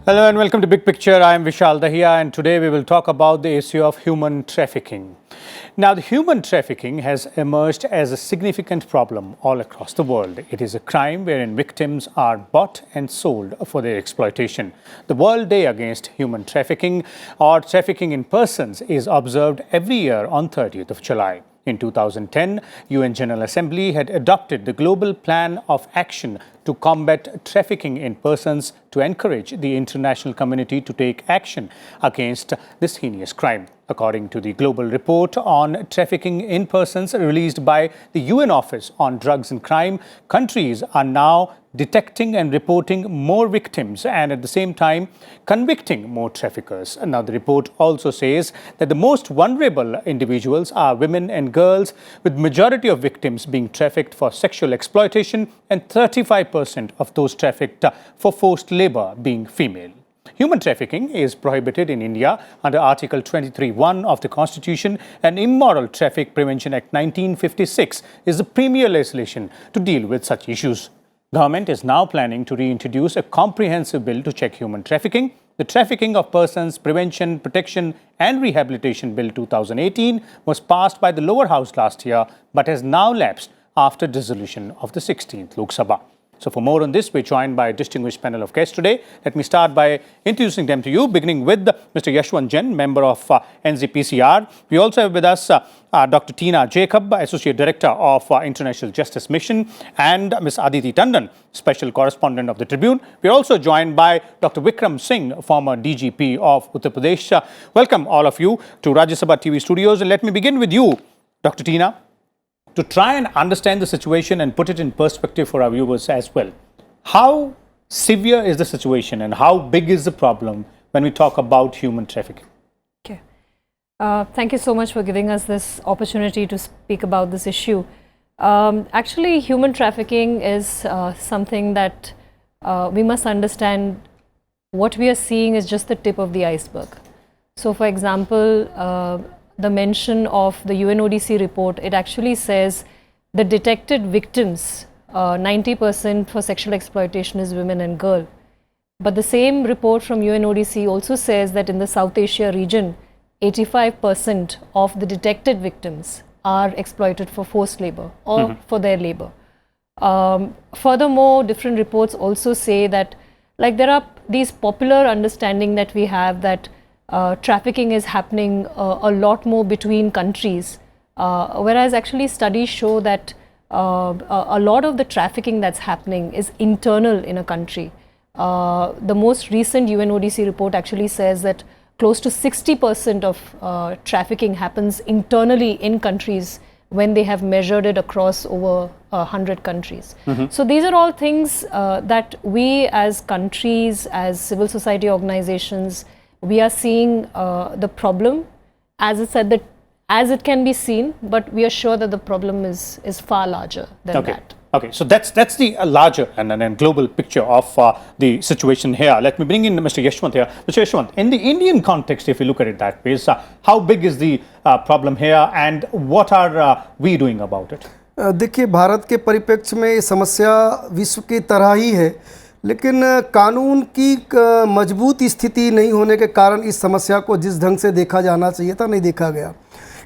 Hello and welcome to Big Picture. I am Vishal Dahiya and today we will talk about the issue of human trafficking. Now, the human trafficking has emerged as a significant problem all across the world. It is a crime wherein victims are bought and sold for their exploitation. The World Day Against Human Trafficking or Trafficking in Persons is observed every year on 30th of July. In 2010, UN General Assembly had adopted the Global Plan of Action to combat trafficking in persons to encourage the international community to take action against this heinous crime. According to the Global Report on Trafficking in Persons released by the UN Office on Drugs and Crime, countries are now detecting and reporting more victims and at the same time convicting more traffickers. Now, the report also says that the most vulnerable individuals are women and girls, with majority of victims being trafficked for sexual exploitation and 35% of those trafficked for forced labor being female. Human trafficking is prohibited in India under Article 23(1) of the Constitution, and Immoral Traffic Prevention Act 1956 is the premier legislation to deal with such issues. Government is now planning to reintroduce a comprehensive bill to check human trafficking. The Trafficking of Persons Prevention, Protection and Rehabilitation Bill 2018 was passed by the lower house last year but has now lapsed after dissolution of the 16th Lok Sabha. So for more on this, we're joined by a distinguished panel of guests today. Let me start by introducing them to you, beginning with Mr. Yashwant Jain, member of NZPCR. We also have with us Dr. Tina Jacob, Associate Director of International Justice Mission, and Ms. Aditi Tandon, Special Correspondent of the Tribune. We're also joined by Dr. Vikram Singh, former DGP of Uttar Pradesh. Welcome all of you to Rajya Sabha TV studios. And let me begin with you, Dr. Tina, to try and understand the situation and put it in perspective for our viewers as well. How severe is the situation and how big is the problem when we talk about human trafficking? Okay. Thank you so much for giving us this opportunity to speak about this issue. Actually, human trafficking is something that we must understand. What we are seeing is just the tip of the iceberg. So, for example, the mention of the UNODC report, it actually says the detected victims, 90% for sexual exploitation is women and girl. But the same report from UNODC also says that in the South Asia region, 85% of the detected victims are exploited for forced labor or for their labor. Furthermore, different reports also say that, like, there are these popular understanding that we have that trafficking is happening a lot more between countries, whereas actually studies show that a lot of the trafficking that's happening is internal in a country. The most recent UNODC report actually says that close to 60% of trafficking happens internally in countries when they have measured it across over 100 countries. So these are all things that we as countries, as civil society organizations, we are seeing the problem as it can be seen, but we are sure that the problem is far larger than that. Okay, so that's the larger and global picture of the situation here. Let me bring in Mr. Yashwant here. Mr. Yashwant, in the Indian context, if you look at it that way, how big is the problem here and what are we doing about it? देखिए, भारत के परिप्रेक्ष्य में ये समस्या विश्व की तरह ही है, लेकिन कानून की मजबूत स्थिति नहीं होने के कारण इस समस्या को जिस ढंग से देखा जाना चाहिए था नहीं देखा गया।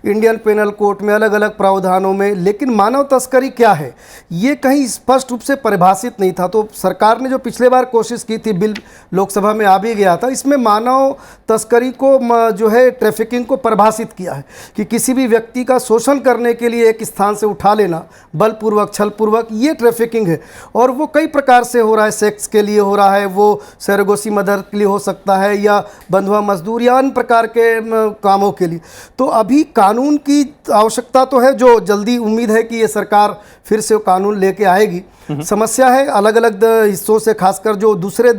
इंडियन पेनल कोड में अलग अलग प्रावधानों में, लेकिन मानव तस्करी क्या है ये कहीं स्पष्ट रूप से परिभाषित नहीं था। तो सरकार ने जो पिछले बार कोशिश की थी, बिल लोकसभा में आ भी गया था, इसमें मानव तस्करी को जो है ट्रैफिकिंग को परिभाषित किया है कि किसी भी व्यक्ति का शोषण करने के लिए एक स्थान से उठा लेना बलपूर्वक, छलपूर्वक, ये ट्रैफिकिंग है। और वो कई प्रकार से हो रहा है, सेक्स के लिए हो रहा है, वो सरोगेसी मदर के लिए हो सकता है, या बंधुआ मजदूर या अन्य प्रकार के कामों के लिए। तो अभी कानून की आवश्यकता तो है, जो जल्दी उम्मीद है कि ये सरकार फिर से कानून लेके आएगी। समस्या है अलग अलग हिस्सों से, खासकर जो दूसरे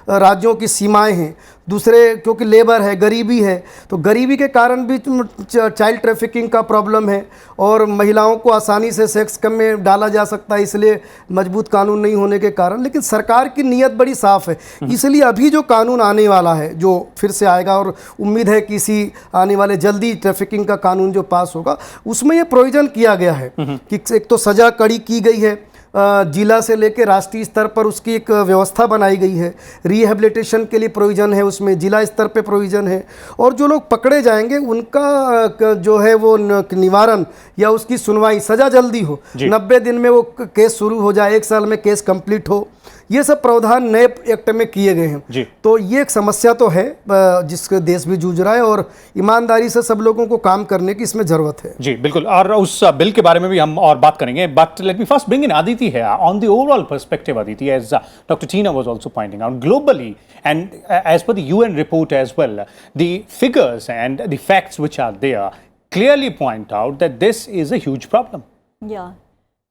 राज्यों की सीमाएं हैं, दूसरे, क्योंकि लेबर है, गरीबी है, तो गरीबी के कारण भी चाइल्ड ट्रैफिकिंग का प्रॉब्लम है और महिलाओं को आसानी से सेक्स कम में डाला जा सकता है, इसलिए मजबूत कानून नहीं होने के कारण। लेकिन सरकार की नीयत बड़ी साफ है, इसलिए अभी जो कानून आने वाला है, जो फिर से आएगा और उम्मीद है कि इसी आने वाले जल्दी ट्रैफिकिंग का कानून जो पास होगा, उसमें ये प्रोविज़न किया गया है कि एक तो सज़ा कड़ी की गई है, जिला से लेकर राष्ट्रीय स्तर पर उसकी एक व्यवस्था बनाई गई है। रिहेबिलिटेशन के लिए प्रोविज़न है, उसमें जिला स्तर पे प्रोविज़न है। और जो लोग पकड़े जाएंगे उनका जो है वो निवारण या उसकी सुनवाई, सज़ा जल्दी हो, 90 दिन में वो केस शुरू हो जाए, 1 साल में केस कंप्लीट हो, ये सब प्रावधान नए एक्ट में किए गए हैं। तो ये एक समस्या तो है जिसके देश भी जूझ रहा है, और ईमानदारी से सब लोगों को काम करने की इसमें ज़रूरत है। जी बिल्कुल, और उस बिल के बारे में भी हम और बात करेंगे, but let me first bring in Aditi here on the overall perspective. Aditi, as Dr. Tina was also pointing out, globally and as per the UN report as well, the figures and the facts which are there clearly point out that this is a huge problem. Yeah,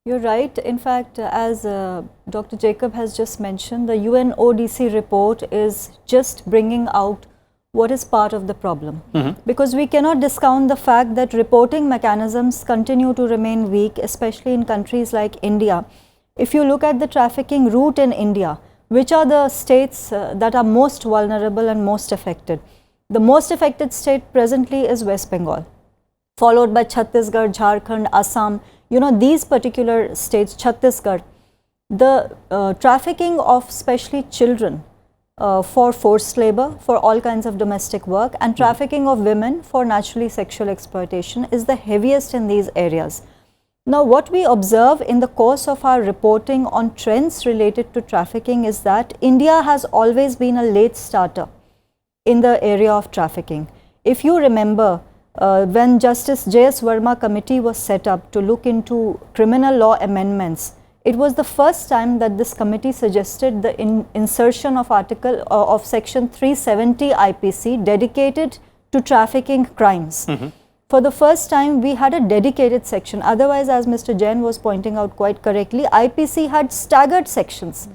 you're right. In fact, as Dr. Jacob has just mentioned, the UNODC report is just bringing out what is part of the problem. Because we cannot discount the fact that reporting mechanisms continue to remain weak, especially in countries like India. If you look at the trafficking route in India, which are the states that are most vulnerable and most affected? The most affected state presently is West Bengal, followed by Chhattisgarh, Jharkhand, Assam. You know, these particular states, Chhattisgarh, the trafficking of especially children for forced labor, for all kinds of domestic work, and trafficking of women for naturally sexual exploitation is the heaviest in these areas. Now, what we observe in the course of our reporting on trends related to trafficking is that India has always been a late starter in the area of trafficking. If you remember, when Justice J.S. Verma committee was set up to look into criminal law amendments, it was the first time that this committee suggested the insertion of of section 370 IPC dedicated to trafficking crimes. For the first time, we had a dedicated section. Otherwise, as Mr. Jain was pointing out quite correctly, IPC had staggered sections.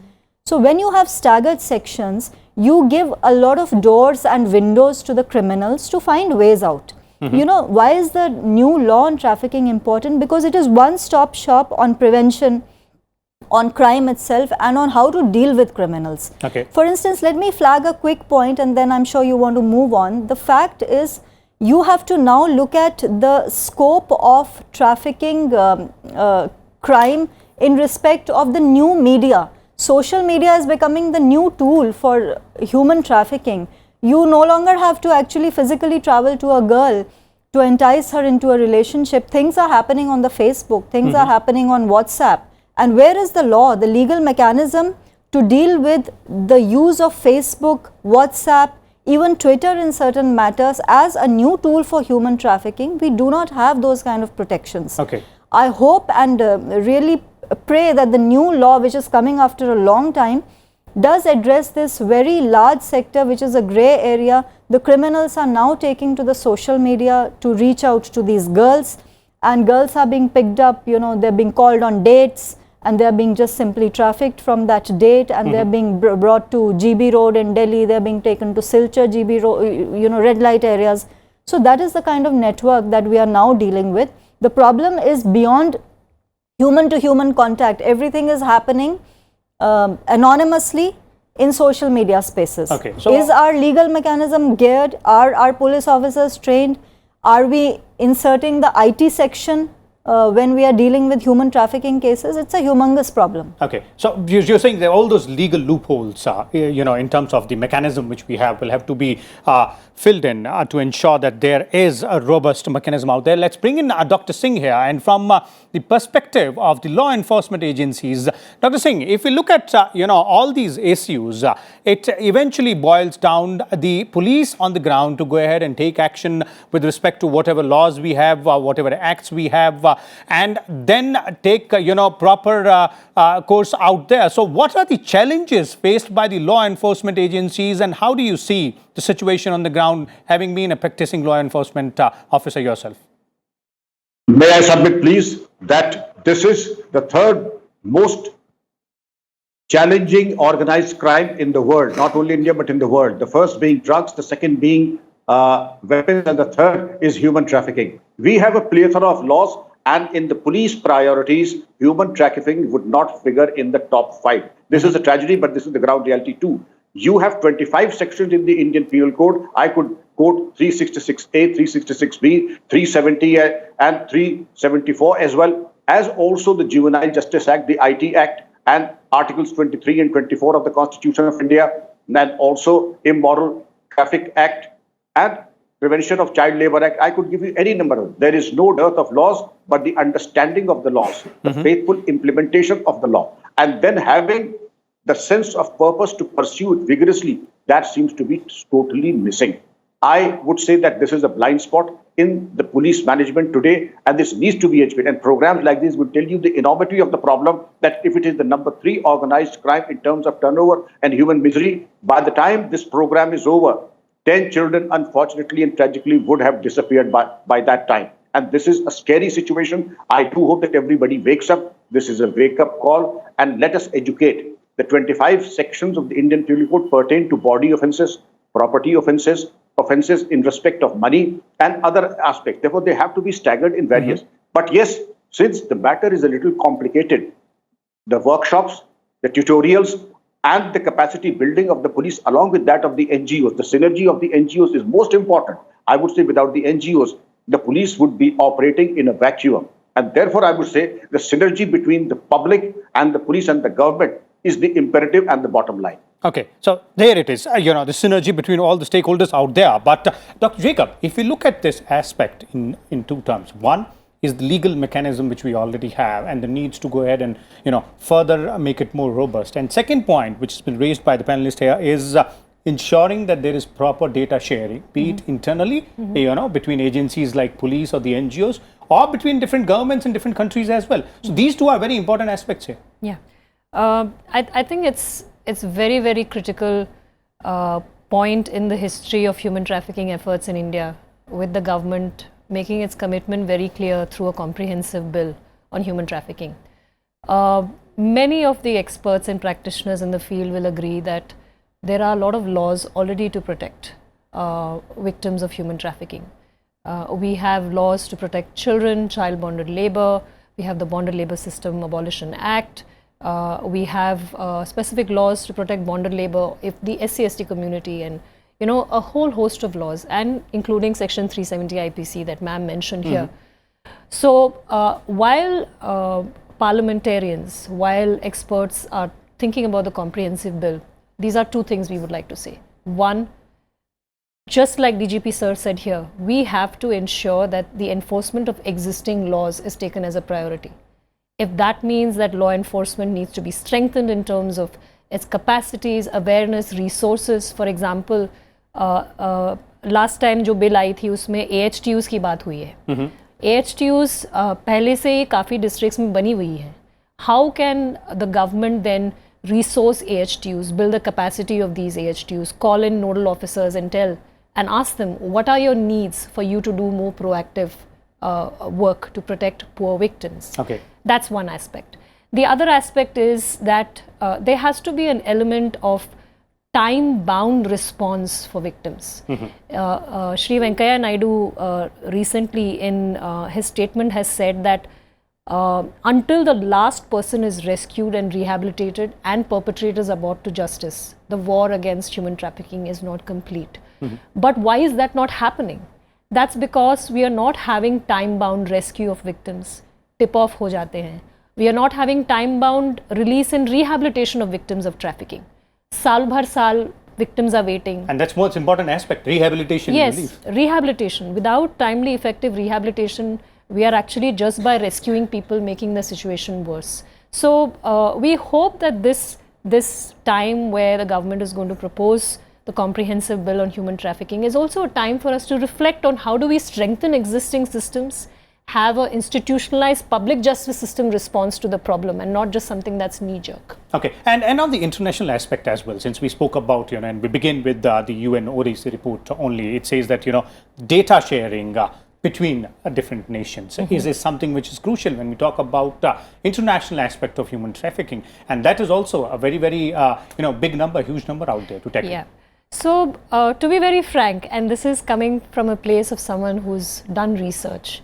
So when you have staggered sections, you give a lot of doors and windows to the criminals to find ways out. You know, why is the new law on trafficking important? Because it is one-stop shop on prevention, on crime itself, and on how to deal with criminals. Okay. For instance, let me flag a quick point, and then I'm sure you want to move on. The fact is, you have to now look at the scope of trafficking crime in respect of the new media. Social media is becoming the new tool for human trafficking. You no longer have to actually physically travel to a girl to entice her into a relationship. Things are happening on the Facebook, things are happening on WhatsApp. And where is the law, the legal mechanism to deal with the use of Facebook, WhatsApp, even Twitter in certain matters as a new tool for human trafficking? We do not have those kind of protections. Okay. I hope and really pray that the new law, which is coming after a long time, does address this very large sector, which is a grey area. The criminals are now taking to the social media to reach out to these girls, and girls are being picked up, you know, they're being called on dates, and they're being just simply trafficked from that date, and they're being brought to GB Road in Delhi, they're being taken to Silchar, GB Road, you know, red light areas. So that is the kind of network that we are now dealing with. The problem is beyond human to human contact. Everything is happening anonymously in social media spaces. Okay, so is our legal mechanism geared? Are our police officers trained? Are we inserting the IT section when we are dealing with human trafficking cases? It's a humongous problem. Okay, so you're saying that all those legal loopholes, you know, in terms of the mechanism which we have, will have to be filled in to ensure that there is a robust mechanism out there. Let's bring in Dr. Singh here, and from the perspective of the law enforcement agencies, Dr. Singh, if we look at you know, all these issues, it eventually boils down the police on the ground to go ahead and take action with respect to whatever laws we have, whatever acts we have, and then take you know, proper course out there. So what are the challenges faced by the law enforcement agencies, and how do you see the situation on the ground, having been a practicing law enforcement officer yourself? May I submit, please, that this is the third most challenging organized crime in the world, not only India but in the world. The first being drugs, the second being weapons, and the third is human trafficking. We have a plethora of laws, and in the police priorities, human trafficking would not figure in the top 5. This is a tragedy, but this is the ground reality too. You have 25 sections in the Indian Penal Code. I could quote 366A, 366B, 370 and 374 as well. as also the Juvenile Justice Act, the IT Act, and Articles 23 and 24 of the Constitution of India, and also Immoral Traffic Act and Prevention of Child Labor Act. I could give you any number of them. There is no dearth of laws, but the understanding of the laws, the faithful implementation of the law, and then having the sense of purpose to pursue it vigorously, that seems to be totally missing. I would say that this is a blind spot in the police management today, and this needs to be educated. And programs like this will tell you the enormity of the problem, that if it is the number 3 organized crime in terms of turnover and human misery, by the time this program is over, 10 children, unfortunately and tragically, would have disappeared by that time. And this is a scary situation. I do hope that everybody wakes up. This is a wake-up call, and let us educate. The 25 sections of the Indian Penal Code pertain to body offences, property offences, offences in respect of money, and other aspects. Therefore, they have to be staggered in various. But yes, since the matter is a little complicated, the workshops, the tutorials, and the capacity building of the police, along with that of the NGOs, the synergy of the NGOs is most important. I would say without the NGOs, the police would be operating in a vacuum. And therefore, I would say the synergy between the public and the police and the government is the imperative and the bottom line. Okay, so there it is, the synergy between all the stakeholders out there. But Dr. Jacob, if we look at this aspect in two terms, one is the legal mechanism which we already have and the needs to go ahead and, further make it more robust. And second point, which has been raised by the panelist here, is ensuring that there is proper data sharing, be it internally, between agencies like police or the NGOs, or between different governments in different countries as well. So these two are very important aspects here. Yeah, I think it's very, very critical point in the history of human trafficking efforts in India, with the government making its commitment very clear through a comprehensive bill on human trafficking. Many of the experts and practitioners in the field will agree that there are a lot of laws already to protect victims of human trafficking. We have laws to protect children, child bonded labor. We have the Bonded Labor System Abolition Act. We have specific laws to protect bonded labor if the SC/ST community, and a whole host of laws, and including Section 370 IPC that ma'am mentioned here. So while parliamentarians, while experts are thinking about the comprehensive bill, these are two things we would like to say. One, just like DGP sir said here, we have to ensure that the enforcement of existing laws is taken as a priority. If that means that law enforcement needs to be strengthened in terms of its capacities, awareness, resources. For example, last time जो bill आई थी उसमें AHTUs की बात हुई है. AHTUs पहले से ही काफ़ी districts में बनी हुई है. How can the government then resource AHTUs, build the capacity of these AHTUs, call in nodal officers and ask them what are your needs for you to do more proactive work to protect poor victims. Okay. That's one aspect. The other aspect is that there has to be an element of time-bound response for victims. Shri Venkaiah Naidu recently in his statement has said that until the last person is rescued and rehabilitated and perpetrators are brought to justice, the war against human trafficking is not complete. But why is that not happening? That's because we are not having time-bound rescue of victims. Tip-off ho jate hain. We are not having time-bound release and rehabilitation of victims of trafficking. Saal bhar saal, victims are waiting. And that's most important aspect, rehabilitation. Yes, rehabilitation. Without timely, effective rehabilitation, we are actually just by rescuing people making the situation worse. So we hope that this time where the government is going to propose the comprehensive bill on human trafficking is also a time for us to reflect on how do we strengthen existing systems, have an institutionalized public justice system response to the problem, and not just something that's knee-jerk. Okay, and on the international aspect as well, since we spoke about, and we begin with the UN ODC report only, it says that, data sharing between different nations is something which is crucial when we talk about international aspect of human trafficking. And that is also a very, very, big number, huge number out there to tackle. Yeah. So, to be very frank, and this is coming from a place of someone who's done research,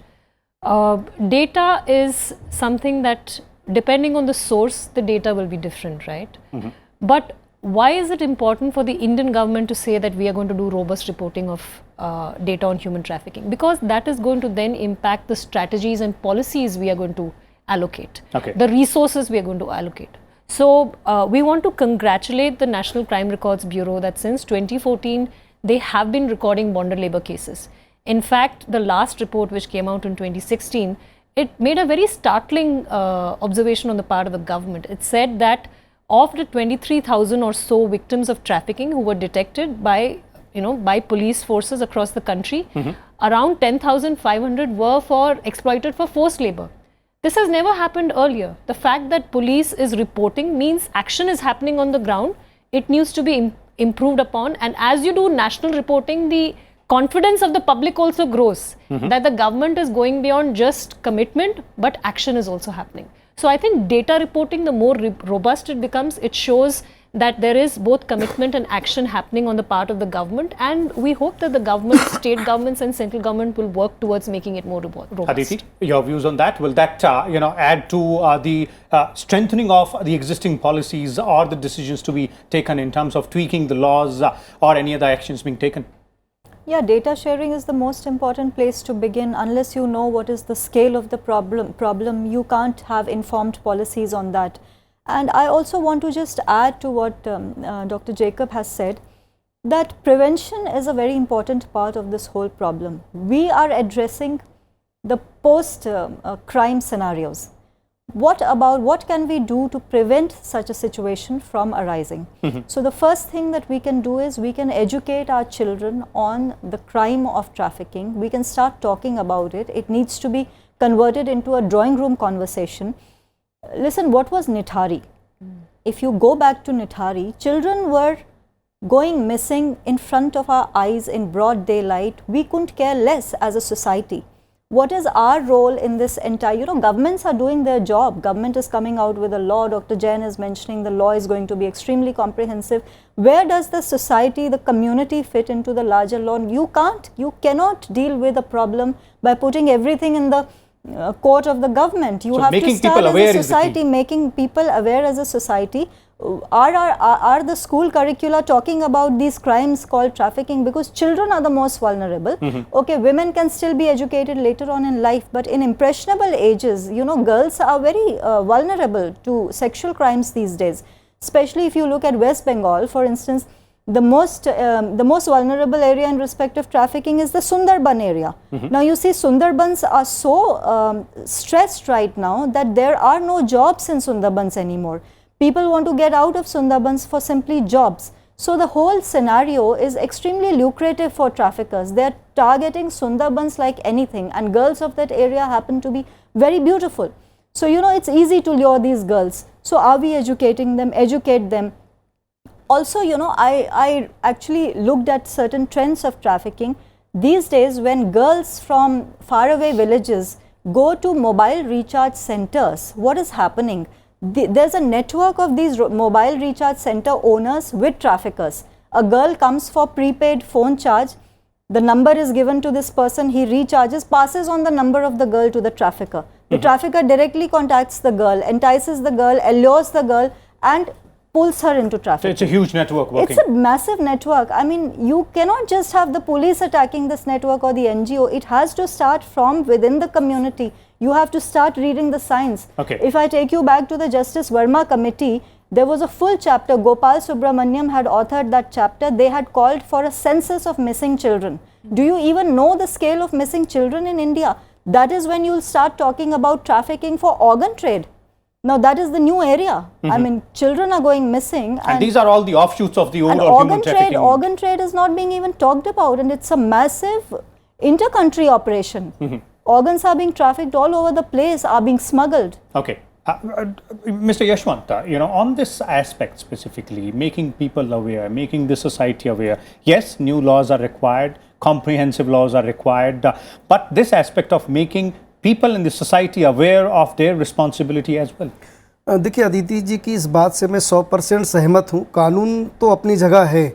data is something that, depending on the source, the data will be different, right? But why is it important for the Indian government to say that we are going to do robust reporting of data on human trafficking? Because that is going to then impact the strategies and policies we are going to allocate, Okay. the resources we are going to allocate. So we want to congratulate the National Crime Records Bureau that since 2014, they have been recording bonded labor cases. In fact, the last report which came out in 2016, it made a very startling observation on the part of the government. It said that of the 23,000 or so victims of trafficking who were detected by police forces across the country, around 10,500 were exploited for forced labor. This has never happened earlier. The fact that police is reporting means action is happening on the ground. It needs to be improved upon, and as you do national reporting, the confidence of the public also grows that the government is going beyond just commitment, but action is also happening. So I think data reporting, the more robust it becomes, it shows that there is both commitment and action happening on the part of the government, and we hope that the government, state governments and central government will work towards making it more robust. Aditi, your views on that? Will that add to the strengthening of the existing policies or the decisions to be taken in terms of tweaking the laws or any other actions being taken? Yeah, data sharing is the most important place to begin. Unless you know what is the scale of the problem, you can't have informed policies on that. And I also want to just add to what Dr. Jacob has said, that prevention is a very important part of this whole problem. We are addressing the post-crime scenarios. What can we do to prevent such a situation from arising? So the first thing that we can do is we can educate our children on the crime of trafficking. We can start talking about it. It needs to be converted into a drawing room conversation. Listen, what was Nithari? If you go back to Nithari, children were going missing in front of our eyes in broad daylight. We couldn't care less as a society. What is our role in this entire, governments are doing their job. Government is coming out with a law. Dr. Jain is mentioning the law is going to be extremely comprehensive. Where does the society, the community fit into the larger law? You cannot deal with a problem by putting everything in the court of the government. You have to start as a society, making people aware as a society. Are the school curricula talking about these crimes called trafficking? Because children are the most vulnerable. Okay, women can still be educated later on in life, but in impressionable ages, girls are very vulnerable to sexual crimes these days. Especially if you look at West Bengal, for instance, the most vulnerable area in respect of trafficking is the Sundarban area. Now you see, Sundarbans are so stressed right now that there are no jobs in Sundarbans anymore. People want to get out of Sundarbans for simply jobs. So the whole scenario is extremely lucrative for traffickers. They are targeting Sundarbans like anything, and girls of that area happen to be very beautiful. So it's easy to lure these girls. So are we educating them? Educate them. Also, I actually looked at certain trends of trafficking. These days, when girls from faraway villages go to mobile recharge centers, what is happening? There's a network of these mobile recharge center owners with traffickers. A girl comes for prepaid phone charge. The number is given to this person. He recharges, passes on the number of the girl to the trafficker. The trafficker directly contacts the girl, entices the girl, allures the girl, and pulls her into trafficking. So it's a huge network working. It's a massive network. I mean, you cannot just have the police attacking this network or the NGO. It has to start from within the community. You have to start reading the signs. Okay. If I take you back to the Justice Verma committee, there was a full chapter. Gopal Subramaniam had authored that chapter. They had called for a census of missing children. Do you even know the scale of missing children in India? That is when you'll start talking about trafficking for organ trade. Now that is the new area. I mean, children are going missing. And these are all the offshoots of the overall human trafficking. Organ trade is not being even talked about, and it's a massive inter-country operation. Organs are being trafficked all over the place, are being smuggled. Okay. Mr. Yashwant, on this aspect specifically, making people aware, making the society aware, yes, new laws are required, comprehensive laws are required, but this aspect of making people in the society aware of their responsibility as well. देखिए अदिति जी की इस बात से मैं 100% सहमत हूँ। कानून तो अपनी जगह है,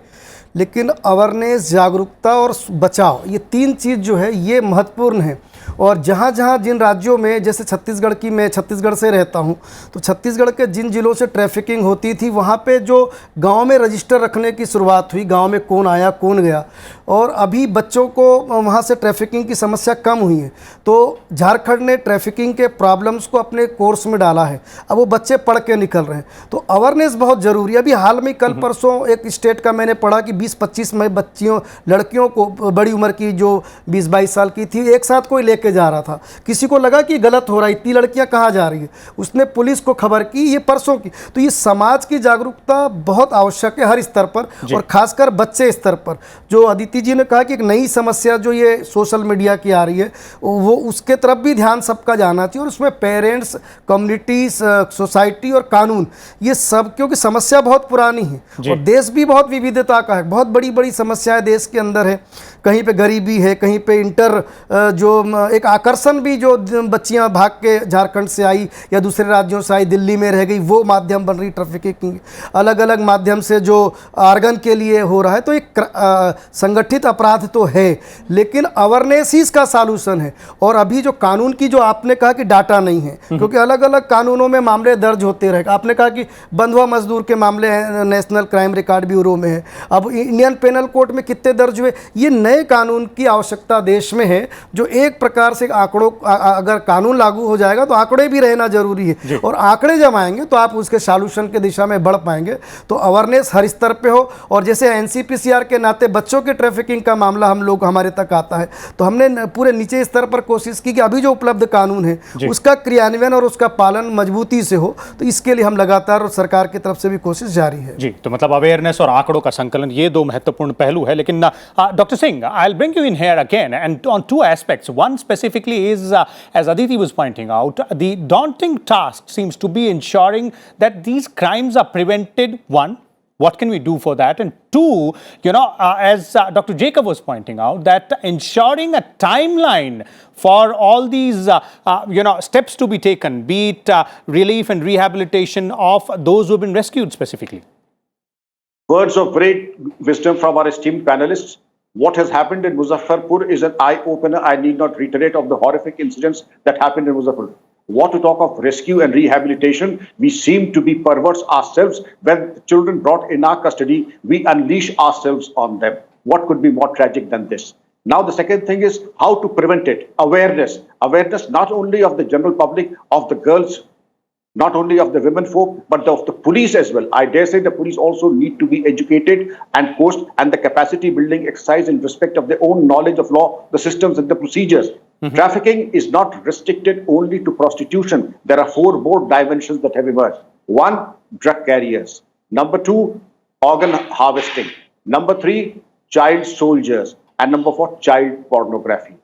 लेकिन अवेयरनेस, जागरूकता और बचाव, ये तीन चीज़ जो है ये महत्वपूर्ण है। और जहाँ जहाँ जिन राज्यों में, जैसे छत्तीसगढ़ की, मैं छत्तीसगढ़ से रहता हूँ, तो छत्तीसगढ़ के जिन जिलों से ट्रैफिकिंग होती थी वहाँ पे जो गांव में रजिस्टर रखने की शुरुआत हुई, गांव में कौन आया कौन गया, और अभी बच्चों को वहाँ से ट्रैफिकिंग की समस्या कम हुई है। तो झारखंड ने ट्रैफिकिंग के प्रॉब्लम्स को अपने कोर्स में डाला है, अब वो बच्चे पढ़ के निकल रहे हैं। तो अवेयरनेस बहुत ज़रूरी है। अभी हाल में कल परसों एक स्टेट का मैंने पढ़ा कि 20-25 में बच्चियों, लड़कियों को, बड़ी उम्र की जो 20-22 साल की थी, एक साथ कोई लेके जा रहा था, किसी को लगा कि गलत हो रहा है, इतनी लड़कियां कहाँ जा रही है, उसने पुलिस को खबर की, ये परसों की। तो ये समाज की जागरूकता बहुत आवश्यक है हर स्तर पर, और खासकर बच्चे स्तर पर। जो अदिति जी ने कहा कि एक नई समस्या जो ये सोशल मीडिया की आ रही है, वो उसके तरफ भी ध्यान सबका जाना चाहिए, और उसमें पेरेंट्स, कम्युनिटीज, सोसाइटी और कानून, ये सब, क्योंकि समस्या बहुत पुरानी है और देश भी बहुत विविधता का है, बहुत बड़ी बड़ी समस्याएं देश के अंदर है। कहीं पे गरीबी है, कहीं पे जो एक आकर्षण भी, जो बच्चियां भाग के झारखंड से आई या दूसरे राज्यों से आई, दिल्ली में रह गई, वो माध्यम बन रही ट्रैफिकिंग। अलग अलग माध्यम से जो आर्गन के लिए हो रहा है, तो एक संगठित अपराध तो है, लेकिन अवेयरनेस ही इसका सॉल्यूशन है। और अभी जो कानून की, जो आपने कहा कि डाटा नहीं है, क्योंकि अलग अलग कानूनों में मामले दर्ज होते रहेगा। आपने कहा कि बंधुआ मजदूर के मामले हैं, नेशनल क्राइम रिकॉर्ड ब्यूरो में है, अब इंडियन पेनल कोड में कितने दर्ज हुए। ये नए कानून की आवश्यकता देश में है, जो एक प्रकार से आंकड़ों, अगर कानून लागू हो जाएगा तो आंकड़े भी रहना जरूरी है, और आंकड़े जब आएंगे तो आप उसके सॉल्यूशन के दिशा में बढ़ पाएंगे। तो अवेयरनेस हर स्तर पे हो। और जैसे एनसीपीसीआर के नाते बच्चों के ट्रैफिकिंग का मामला हमारे तक आता है, तो हमने पूरे नीचे स्तर पर कोशिश की कि अभी जो उपलब्ध कानून है उसका क्रियान्वयन और उसका पालन मजबूती से हो। तो इसके लिए हम लगातार, और सरकार की तरफ से भी कोशिश जारी है। जी, तो मतलब अवेयरनेस और आंकड़ों का संकलन, ये दो महत्वपूर्ण पहलू है। लेकिन doctor Singh, I'll bring you in here again and on two aspects. One specifically is, as Aditi was pointing out, the daunting task seems to be ensuring that these crimes are prevented. One, what can we do for that? And two, as Dr. Jacob was pointing out, that ensuring a timeline for all these, steps to be taken, be it relief and rehabilitation of those who have been rescued specifically. Words of great wisdom from our esteemed panelists. What has happened in Muzaffarpur is an eye-opener. I need not reiterate of the horrific incidents that happened in Muzaffarpur. What to talk of rescue and rehabilitation? We seem to be perverts ourselves. When children brought in our custody, we unleash ourselves on them. What could be more tragic than this? Now, the second thing is how to prevent it. Awareness. Awareness not only of the general public, of the girls, not only of the women folk, but of the police as well. I dare say the police also need to be educated and coached, and the capacity building exercise in respect of their own knowledge of law, the systems and the procedures. Trafficking is not restricted only to prostitution. There are 4 more dimensions that have emerged. 1, drug carriers. Number 2, organ harvesting. Number 3, child soldiers. And number 4, child pornography.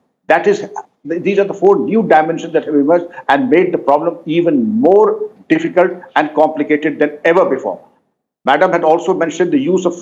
These are the 4 new dimensions that have emerged and made the problem even more difficult and complicated than ever before. Madam had also mentioned the use of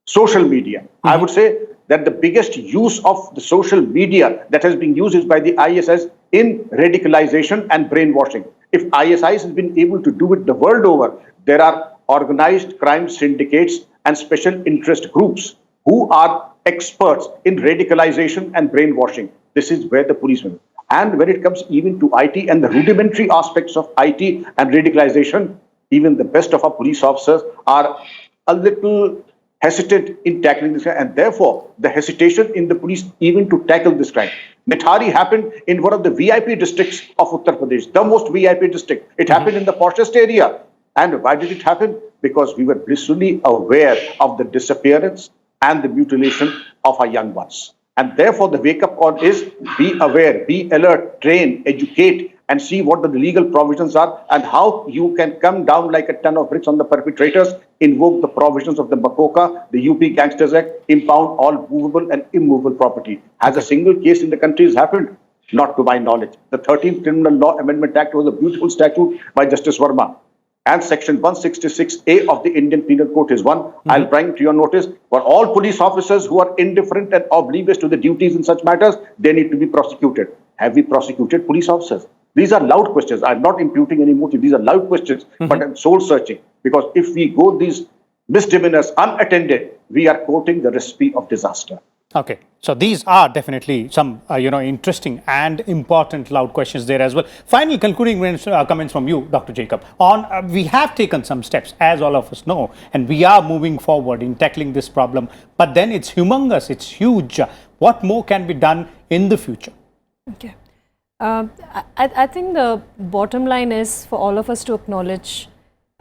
social media. I would say that the biggest use of the social media that has been used is by the ISIS in radicalization and brainwashing. If ISIS has been able to do it the world over, there are organized crime syndicates and special interest groups who are experts in radicalization and brainwashing. This is where the police will. And when it comes even to IT and the rudimentary aspects of IT and radicalization, even the best of our police officers are a little hesitant in tackling this crime, and therefore the hesitation in the police even to tackle this crime. Nithari happened in one of the VIP districts of Uttar Pradesh, the most VIP district. It happened in the poorest area. And why did it happen? Because we were blissfully aware of the disappearance and the mutilation of our young ones. And therefore, the wake-up call is be aware, be alert, train, educate, and see what the legal provisions are and how you can come down like a ton of bricks on the perpetrators, invoke the provisions of the Bakoka, the UP Gangsters Act, impound all movable and immovable property. Has a single case in the country has happened? Not to my knowledge. The 13th Criminal Law Amendment Act was a beautiful statute by Justice Verma. And Section 166A of the Indian Penal Code is one. I'll bring to your notice, for all police officers who are indifferent and oblivious to the duties in such matters, they need to be prosecuted. Have we prosecuted police officers? These are loud questions. I'm not imputing any motive. These are loud questions, but I'm soul searching. Because if we go these misdemeanors unattended, we are quoting the recipe of disaster. Okay, so these are definitely some, interesting and important loud questions there as well. Final concluding comments from you, Dr. Jacob. We have taken some steps, as all of us know, and we are moving forward in tackling this problem. But then it's humongous, it's huge. What more can be done in the future? Okay. I think the bottom line is for all of us to acknowledge,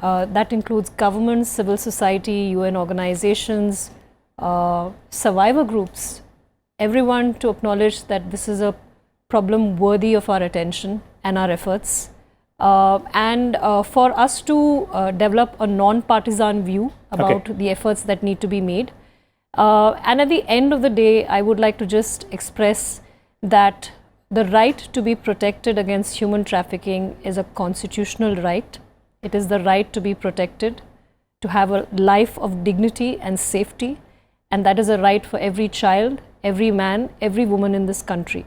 that includes governments, civil society, UN organizations, survivor groups, everyone to acknowledge that this is a problem worthy of our attention and our efforts. And for us to develop a non-partisan view about the efforts that need to be made. And at the end of the day, I would like to just express that the right to be protected against human trafficking is a constitutional right. It is the right to be protected, to have a life of dignity and safety, and that is a right for every child, every man, every woman in this country.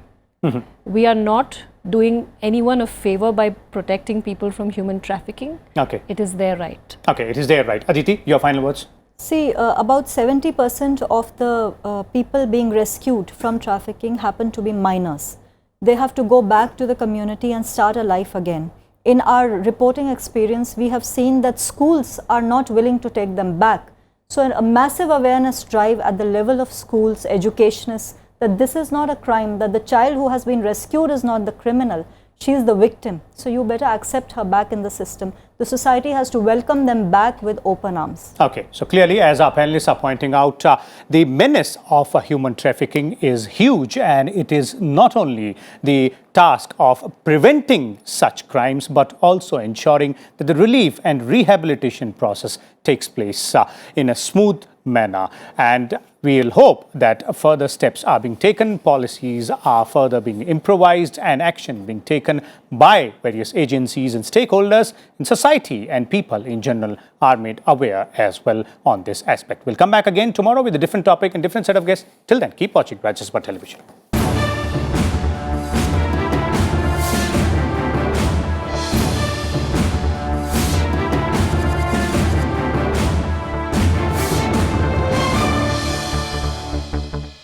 We are not doing anyone a favor by protecting people from human trafficking. Okay. It is their right. Okay, it is their right. Aditi, your final words? See, about 70% of the people being rescued from trafficking happen to be minors. They have to go back to the community and start a life again. In our reporting experience, we have seen that schools are not willing to take them back. So a massive awareness drive at the level of schools, educationists, that this is not a crime, that the child who has been rescued is not the criminal. She is the victim. So you better accept her back in the system. The society has to welcome them back with open arms. Okay, so clearly, as our panelists are pointing out, the menace of human trafficking is huge, and it is not only the task of preventing such crimes, but also ensuring that the relief and rehabilitation process takes place in a smooth manner. And we'll hope that further steps are being taken, policies are further being improvised, and action being taken by various agencies and stakeholders in society, and people in general are made aware as well on this aspect. We'll come back again tomorrow with a different topic and different set of guests. Till then, keep watching Rajya Sabha Television.